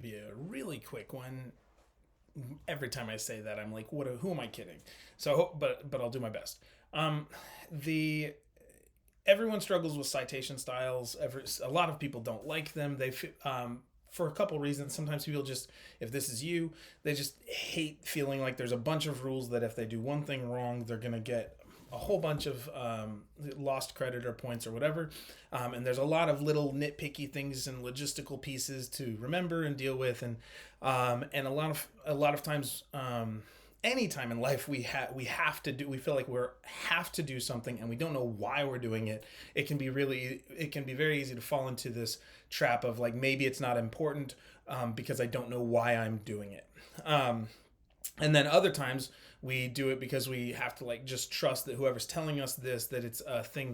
Be a really quick one. Every time I say that, I'm like, "What? Who am I kidding?" So, but I'll do my best. The Everyone struggles with citation styles. A lot of people don't like them. For a couple reasons. Sometimes people just, if this is you, they just hate feeling like there's a bunch of rules that if they do one thing wrong, they're gonna get a whole bunch of lost credit or points or whatever. And there's a lot of little nitpicky things and logistical pieces to remember and deal with, and a lot of times. Anytime in life we feel like we have to do something and we don't know why we're doing it. It can be very easy to fall into this trap of like, maybe it's not important, because I don't know why I'm doing it. And then other times we do it because we have to like just trust that whoever's telling us this, that it's a thing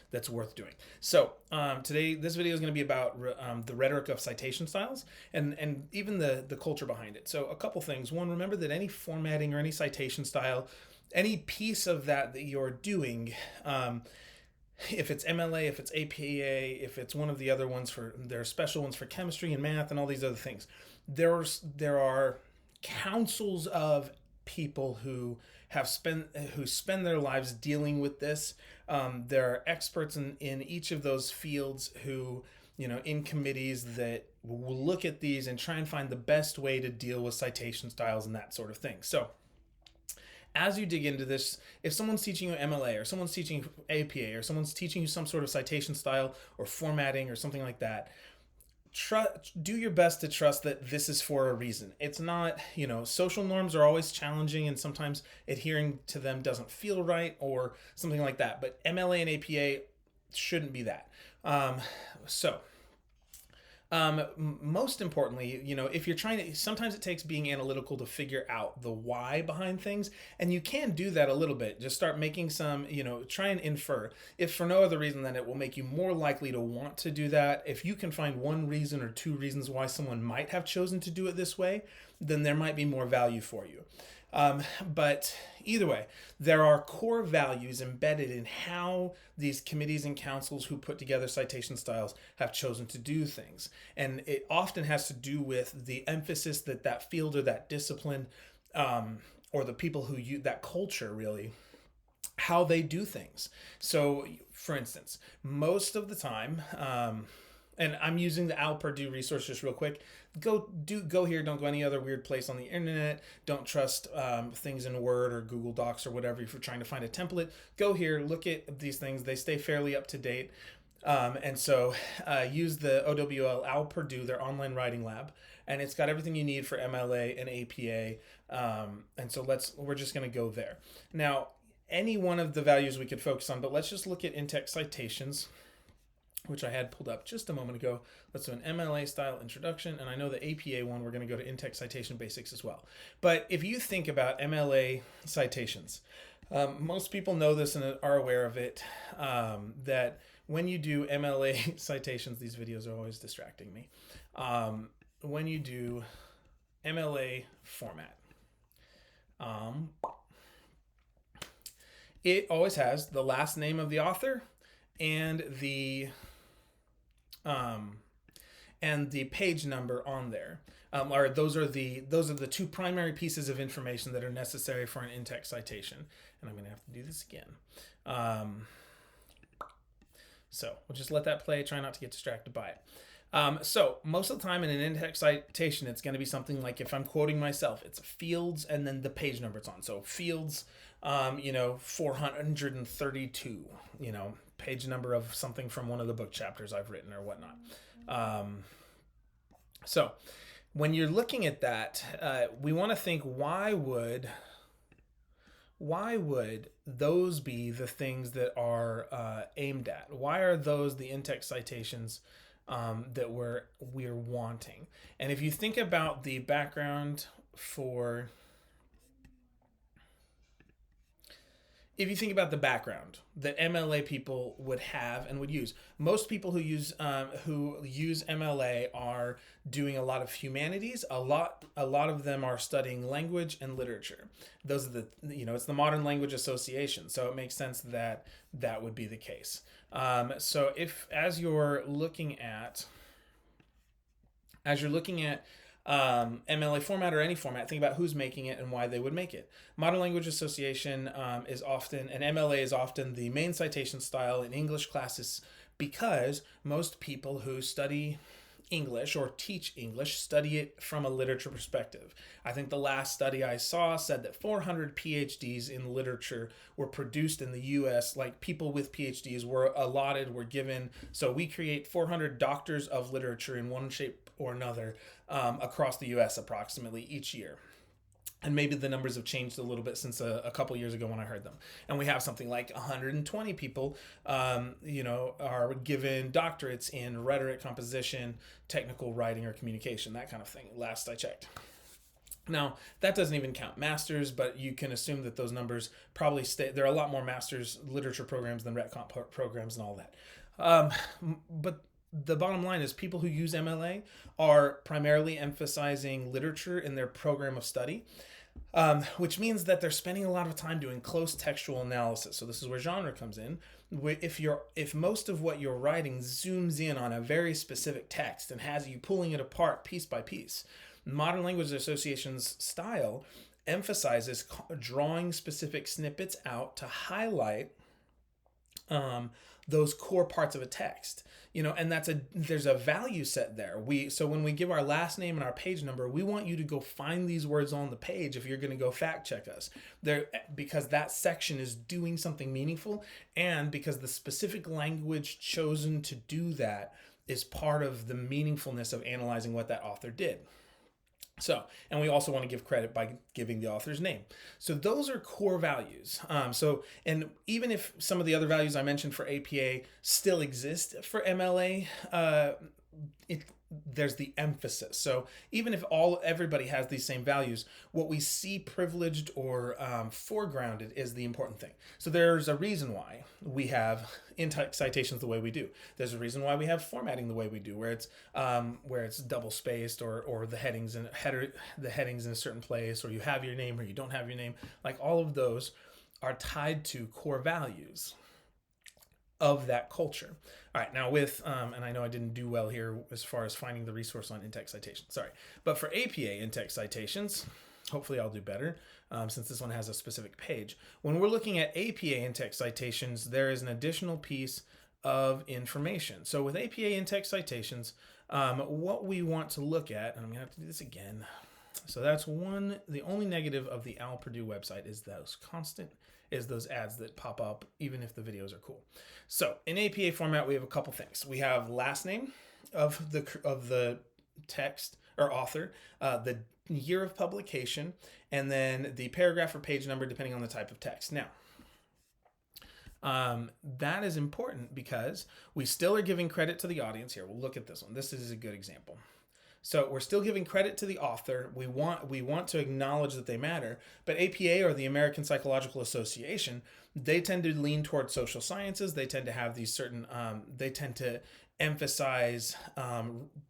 that's worth doing. So today, this video is going to be about the rhetoric of citation styles, and even the culture behind it. So a couple things. One, remember that any formatting or any citation style, any piece of that you're doing, if it's MLA, if it's APA, if it's one of the other ones, there are special ones for chemistry and math and all these other things. There are councils of people who spend their lives dealing with this. There are experts in each of those fields who, in committees that will look at these and try and find the best way to deal with citation styles and that sort of thing. So as you dig into this, if someone's teaching you MLA or someone's teaching you APA or someone's teaching you some sort of citation style or formatting or something like that, do your best to trust that this is for a reason. It's not, social norms are always challenging and sometimes adhering to them doesn't feel right or something like that. But MLA and APA shouldn't be that. So most importantly, if you're trying to, sometimes it takes being analytical to figure out the why behind things. And you can do that a little bit. Just start making some, try and infer. If for no other reason than it will make you more likely to want to do that. If you can find one reason or two reasons why someone might have chosen to do it this way, then there might be more value for you. But either way, there are core values embedded in how these committees and councils who put together citation styles have chosen to do things. And it often has to do with the emphasis that field or that discipline, or the people who use that culture really, how they do things. So, for instance, most of the time, and I'm using the Al Purdue resource just real quick. Go here. Don't go any other weird place on the internet. Don't trust things in Word or Google Docs or whatever. If you're trying to find a template, go here. Look at these things. They stay fairly up to date. And so use the OWL Al Purdue, their online writing lab, and it's got everything you need for MLA and APA. And so we're just going to go there. Now, any one of the values we could focus on, but let's just look at in-text citations, which I had pulled up just a moment ago. Let's do an MLA style introduction. And I know the APA one, we're going to go to in-text citation basics as well. But if you think about MLA citations, most people know this and are aware of it, that when you do MLA citations, these videos are always distracting me. When you do MLA format, it always has the last name of the author and the page number on there. Or those are the two primary pieces of information that are necessary for an in-text citation. And I'm going to have to do this again. So we'll just let that play. Try not to get distracted by it. So most of the time in an in-text citation, it's going to be something like, if I'm quoting myself, it's fields and then the page number it's on. So fields, 432, page number of something from one of the book chapters I've written or whatnot. So when you're looking at that, we want to think, why would those be the things that are aimed at? Why are those the in-text citations that we're wanting? And if you think about the background that MLA people would have and would use, most people who use MLA are doing a lot of humanities. A lot of them are studying language and literature. Those are it's the Modern Language Association, so it makes sense that would be the case. So as you're looking at As you're looking at MLA format or any format, think about who's making it and why they would make it. Modern Language Association is often, and MLA is often the main citation style in English classes because most people who study English or teach English study it from a literature perspective. I think the last study I saw said that 400 PhDs in literature were produced in the US, like people with PhDs were allotted, were given. So we create 400 doctors of literature in one shape or another across the US approximately each year. And maybe the numbers have changed a little bit since a couple years ago when I heard them. And we have something like 120 people, are given doctorates in rhetoric, composition, technical writing, or communication, that kind of thing, last I checked. Now, that doesn't even count masters, but you can assume that those numbers probably stay. There are a lot more masters literature programs than Ret Comp programs and all that. But the bottom line is people who use MLA are primarily emphasizing literature in their program of study. Which means that they're spending a lot of time doing close textual analysis. So this is where genre comes in. If most of what you're writing zooms in on a very specific text and has you pulling it apart piece by piece, Modern Language Association's style emphasizes drawing specific snippets out to highlight those core parts of a text, and there's a value set there. So when we give our last name and our page number, we want you to go find these words on the page if you're going to go fact check us there, because that section is doing something meaningful, and because the specific language chosen to do that is part of the meaningfulness of analyzing what that author did. So, and we also want to give credit by giving the author's name. So those are core values. And even if some of the other values I mentioned for APA still exist for MLA, there's the emphasis. So even if everybody has these same values, what we see privileged or foregrounded is the important thing. So there's a reason why we have in-text citations the way we do. There's a reason why we have formatting the way we do, where it's double spaced or the headings in a certain place, or you have your name or you don't have your name. Like all of those are tied to core values of that culture. All right, now and I know I didn't do well here as far as finding the resource on in-text citations, sorry. But for APA in-text citations, hopefully I'll do better since this one has a specific page. When we're looking at APA in-text citations, there is an additional piece of information. So with APA in-text citations, what we want to look at, and I'm gonna have to do this again. So that's the only negative of the Al Purdue website is those ads that pop up even if the videos are cool. So in APA format, we have a couple things. We have last name of the text or author, the year of publication, and then the paragraph or page number depending on the type of text. Now, that is important because we still are giving credit to the audience here. We'll look at this one. This is a good example. So we're still giving credit to the author. We want to acknowledge that they matter. But APA, or the American Psychological Association, they tend to lean towards social sciences. They tend to have these certain, they tend to emphasize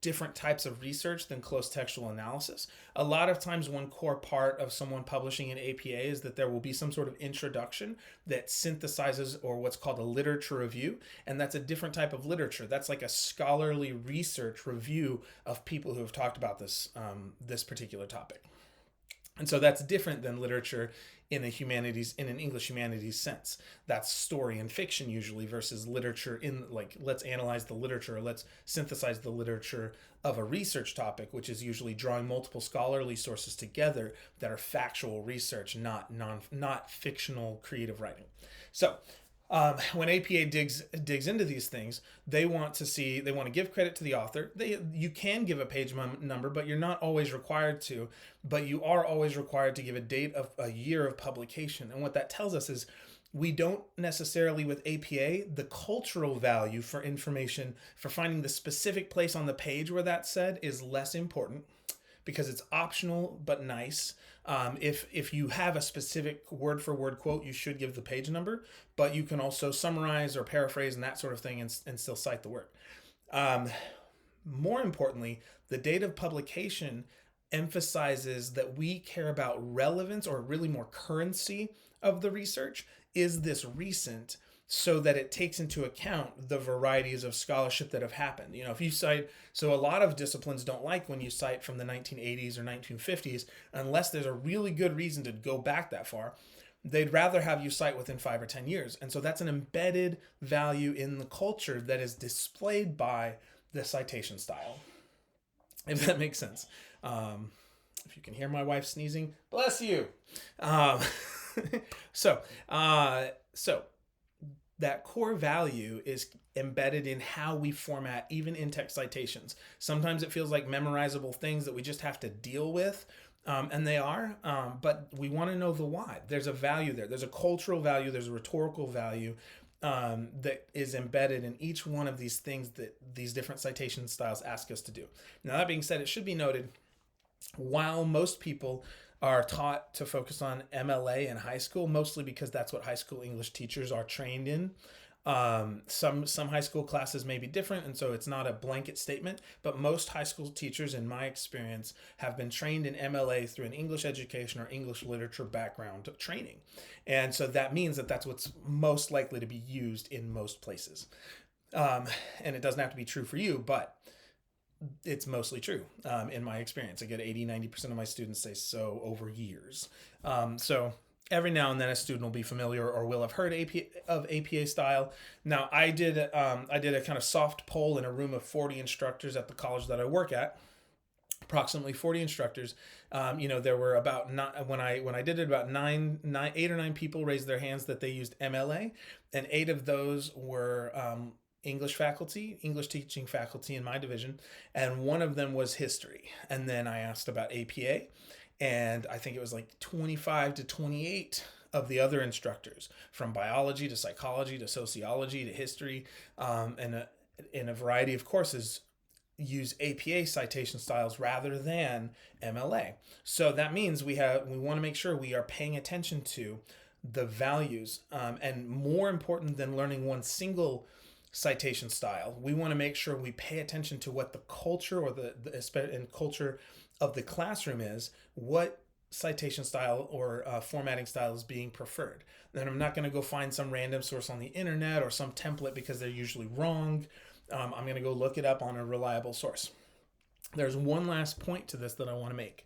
different types of research than close textual analysis. A lot of times one core part of someone publishing in APA is that there will be some sort of introduction that synthesizes, or what's called a literature review, and that's a different type of literature. That's like a scholarly research review of people who have talked about this particular topic. And so that's different than literature in an English humanities sense. That's story and fiction usually versus literature in let's analyze the literature, let's synthesize the literature of a research topic, which is usually drawing multiple scholarly sources together that are factual research, not fictional creative writing. So when APA digs into these things, they want to give credit to the author. You can give a page number, but you're not always required to. But you are always required to give a date of a year of publication. And what that tells us is we don't necessarily, with APA, the cultural value for information, for finding the specific place on the page where that's said is less important, because it's optional but nice. If you have a specific word-for-word quote, you should give the page number, but you can also summarize or paraphrase and that sort of thing and still cite the work. More importantly, the date of publication emphasizes that we care about relevance, or really more currency of the research. Is this recent? so that it takes into account the varieties of scholarship that have happened. If you cite, so a lot of disciplines don't like when you cite from the 1980s or 1950s, unless there's a really good reason to go back that far. They'd rather have you cite within 5 or 10 years. And so that's an embedded value in the culture that is displayed by the citation style, if that makes sense. If you can hear my wife sneezing, bless you. Um, so that core value is embedded in how we format even in-text citations. Sometimes it feels like memorizable things that we just have to deal with, and they are, but we want to know the why. There's a value there. There's a cultural value. There's a rhetorical value that is embedded in each one of these things that these different citation styles ask us to do. Now, that being said, it should be noted, while most people are taught to focus on MLA in high school, mostly because that's what high school English teachers are trained in. Some high school classes may be different, and so it's not a blanket statement, but most high school teachers, in my experience, have been trained in MLA through an English education or English literature background training. And so that means that that's what's most likely to be used in most places. And it doesn't have to be true for you, but it's mostly true in my experience. I get 80-90% of my students say so over years. So every now and then a student will be familiar or will have heard of APA style. Now, I did a kind of soft poll in a room of 40 instructors at the college that I work at. Approximately 40 instructors. There were about when I did it, about 8 or 9 people raised their hands that they used MLA, and 8 of those were English teaching faculty in my division, and one of them was history. And then I asked about APA, and I think it was like 25 to 28 of the other instructors, from biology to psychology to sociology to history, and in a variety of courses, use APA citation styles rather than MLA. So that means we want to make sure we are paying attention to the values, and more important than learning one single citation style, we want to make sure we pay attention to what the culture or the culture of the classroom is, what citation style or formatting style is being preferred. Then I'm not going to go find some random source on the internet or some template because they're usually wrong. I'm going to go look it up on a reliable source. There's one last point to this that I want to make,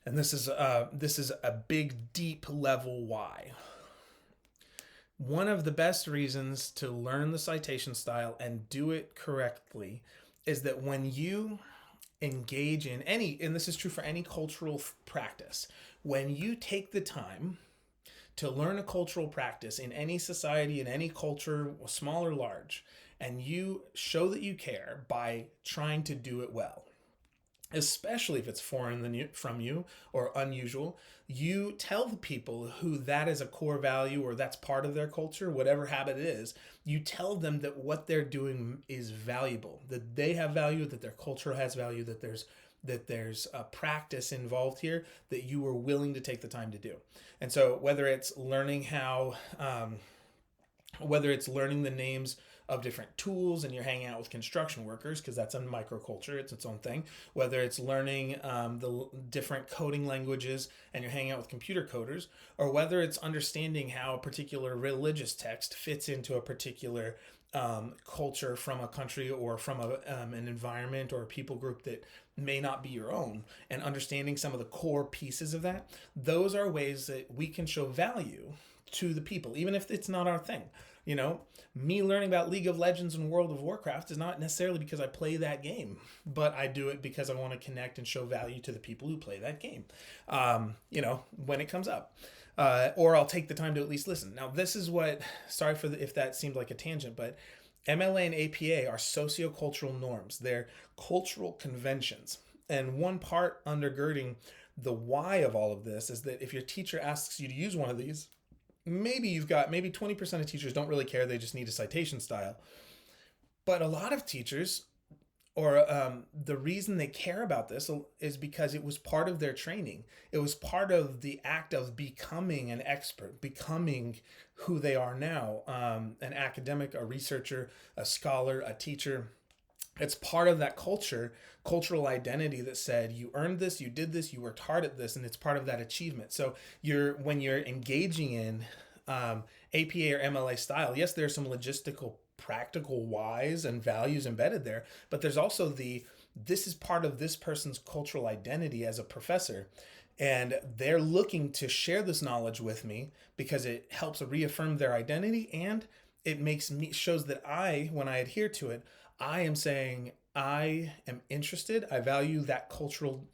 and this is a big, deep level why. One of the best reasons to learn the citation style and do it correctly is that when you engage in any, and this is true for any cultural practice, when you take the time to learn a cultural practice in any society, in any culture, small or large, and you show that you care by trying to do it well, especially if it's foreign from you or unusual, you tell the people who that is a core value or that's part of their culture, whatever habit it is, you tell them that what they're doing is valuable, that they have value, that their culture has value, that there's a practice involved here that you are willing to take the time to do. And so whether it's learning the names of different tools and you're hanging out with construction workers, because that's a microculture, it's its own thing, whether it's learning the different coding languages and you're hanging out with computer coders, or whether it's understanding how a particular religious text fits into a particular culture from a country or from an environment or a people group that may not be your own, and understanding some of the core pieces of that, those are ways that we can show value to the people, even if it's not our thing. Me learning about League of Legends and World of Warcraft is not necessarily because I play that game, but I do it because I want to connect and show value to the people who play that game, when it comes up. Or I'll take the time to at least listen. Now, this is sorry if that seemed like a tangent, but MLA and APA are sociocultural norms. They're cultural conventions. And one part undergirding the why of all of this is that if your teacher asks you to use one of these, maybe 20% of teachers don't really care. They just need a citation style. But a lot of teachers, or the reason they care about this is because it was part of their training. It was part of the act of becoming an expert, becoming who they are now, an academic, a researcher, a scholar, a teacher. It's part of that cultural identity that said you earned this, you did this, you worked hard at this, and it's part of that achievement. So when you're engaging in APA or MLA style, yes, there's some logistical, practical whys and values embedded there, but there's also this is part of this person's cultural identity as a professor. And they're looking to share this knowledge with me because it helps reaffirm their identity, and shows that when I adhere to it, I am saying I am interested, I value that cultural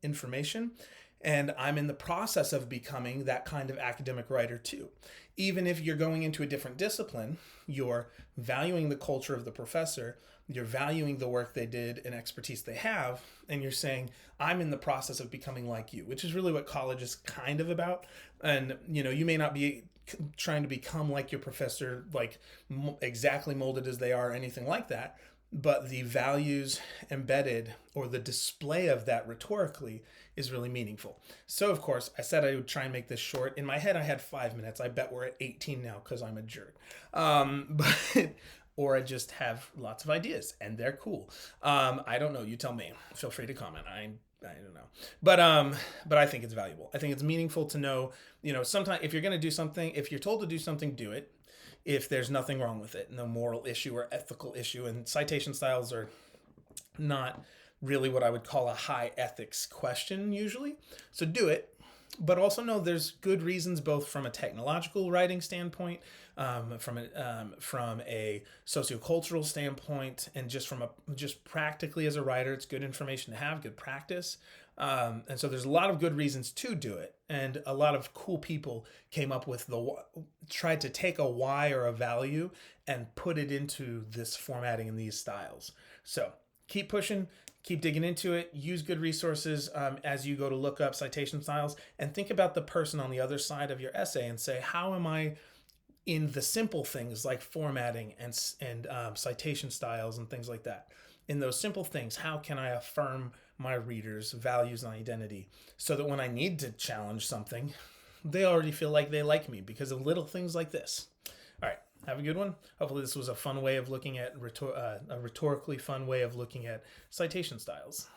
information, and I'm in the process of becoming that kind of academic writer too. Even if you're going into a different discipline, you're valuing the culture of the professor, you're valuing the work they did and expertise they have, and you're saying, I'm in the process of becoming like you, which is really what college is kind of about. And, you may not be trying to become like your professor, like exactly molded as they are, or anything like that, but the values embedded or the display of that rhetorically is really meaningful. So, of course, I said I would try and make this short. In my head, I had 5 minutes. I bet we're at 18 now because I'm a jerk. But or I just have lots of ideas and they're cool. I don't know. You tell me. Feel free to comment. I don't know. But I think it's valuable. I think it's meaningful to know, sometimes if you're going to do something, if you're told to do something, do it. If there's nothing wrong with it, no moral issue or ethical issue. And citation styles are not really what I would call a high ethics question usually. So do it. But also know there's good reasons, both from a technological writing standpoint, from a sociocultural standpoint, and just practically as a writer, it's good information to have, good practice. And so there's a lot of good reasons to do it. And a lot of cool people came up with tried to take a why or a value and put it into this formatting in these styles. So keep pushing, keep digging into it, use good resources as you go to look up citation styles, and think about the person on the other side of your essay and say, how am I in the simple things like formatting and citation styles and things like that? In those simple things, how can I affirm my readers' values and identity so that when I need to challenge something, they already feel like they like me because of little things like this. All right, have a good one. Hopefully this was a fun way of looking at, a rhetorically fun way of looking at citation styles.